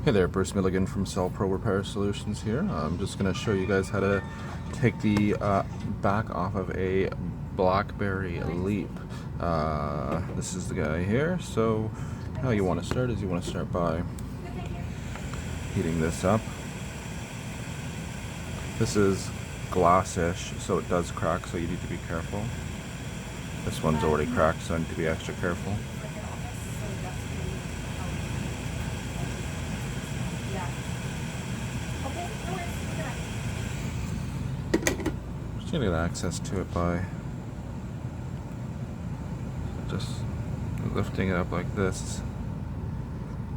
Hey there, Bruce Milligan from Cell Pro Repair Solutions here. I'm just going to show you guys how to take the back off of a Blackberry Leap. This is the guy here. So how you want to start is you want to start by heating this up. This is glassish, so it does crack, so you need to be careful. This one's already cracked, so I need to be extra careful. You get access to it by just lifting it up like this,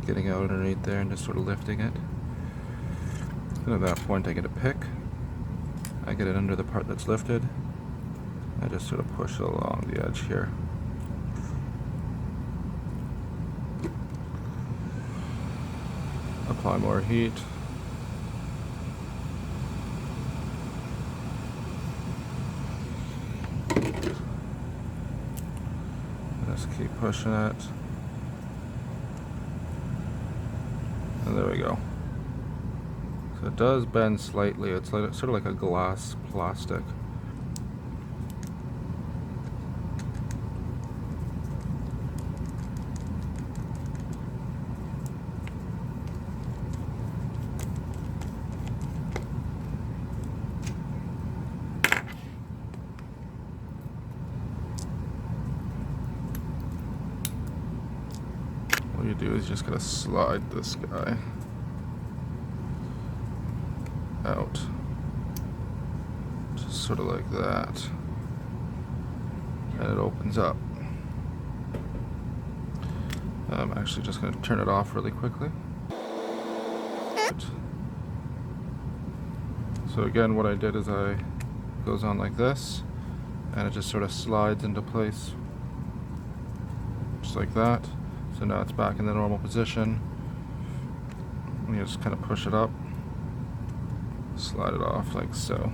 getting out underneath there and just sort of lifting it. And at that point I get a pick, I get it under the part that's lifted, I just sort of push it along the edge here. Apply more heat. Just keep pushing it. And there we go. So it does bend slightly. It's like, sort of like a glass plastic. What you do is you just gotta slide this guy out, just sort of like that, and it opens up. I'm actually just going to turn it off really quickly. So again, what I did is it goes on like this, and it just sort of slides into place, just like that. So now it's back in the normal position, and you just kind of push it up, slide it off like so.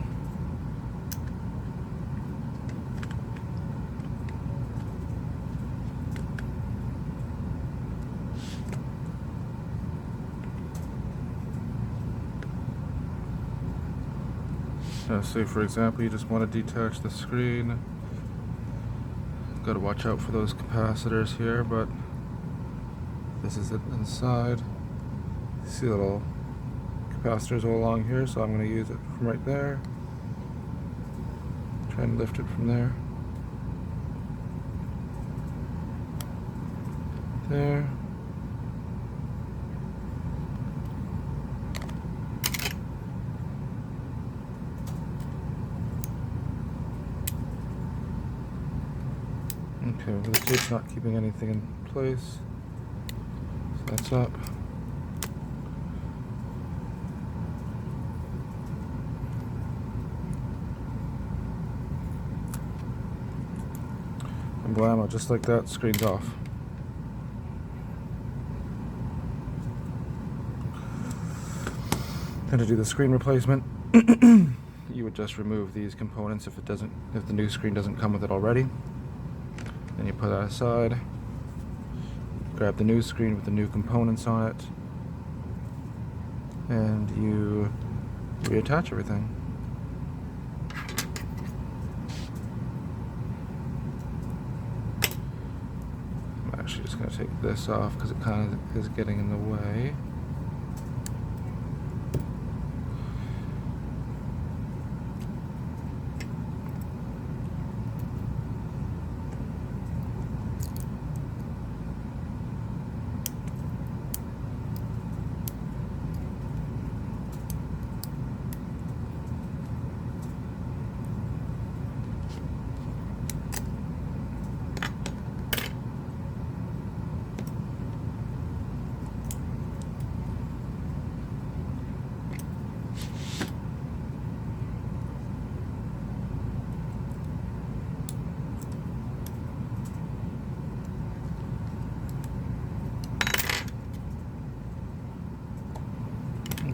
Now say for example you just want to detach the screen. Got to watch out for those capacitors here, but this is it inside. You see little capacitors all along here, so I'm going to use it from right there. Try and lift it from there. There. Okay, well, the tape's not keeping anything in place. So that's up. And blammo, just like that, screen's off. And to do the screen replacement, you would just remove these components if the new screen doesn't come with it already. Then you put that aside, grab the new screen with the new components on it, and you reattach everything. I'm actually just going to take this off because it kind of is getting in the way.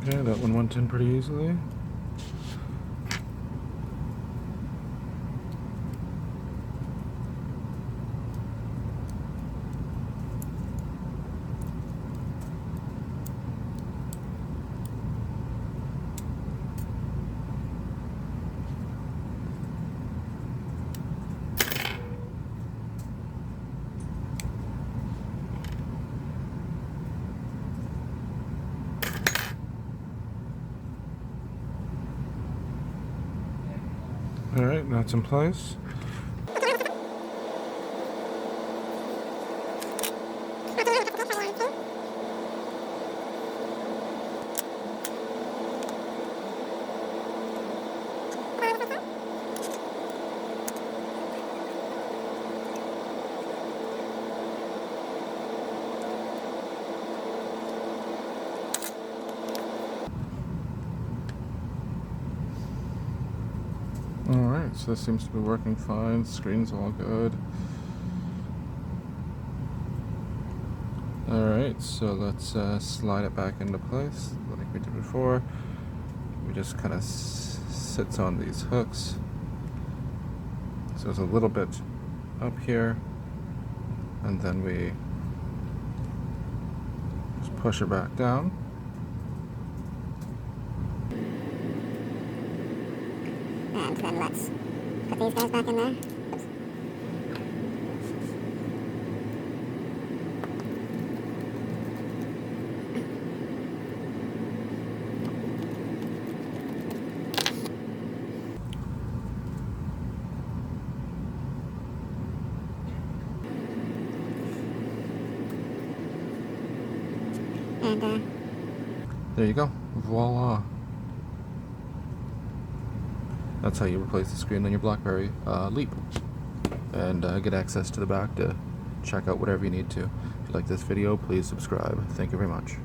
Okay, that one went in pretty easily. Alright, that's in place. Alright, so this seems to be working fine. Screen's all good. Alright, so let's slide it back into place like we did before. We just kind of sits on these hooks. So it's a little bit up here, and then we just push it back down. And then let's put these guys back in there. And there you go. Voila. That's how you replace the screen on your Blackberry Leap, and get access to the back to check out whatever you need to. If you like this video, please subscribe. Thank you very much.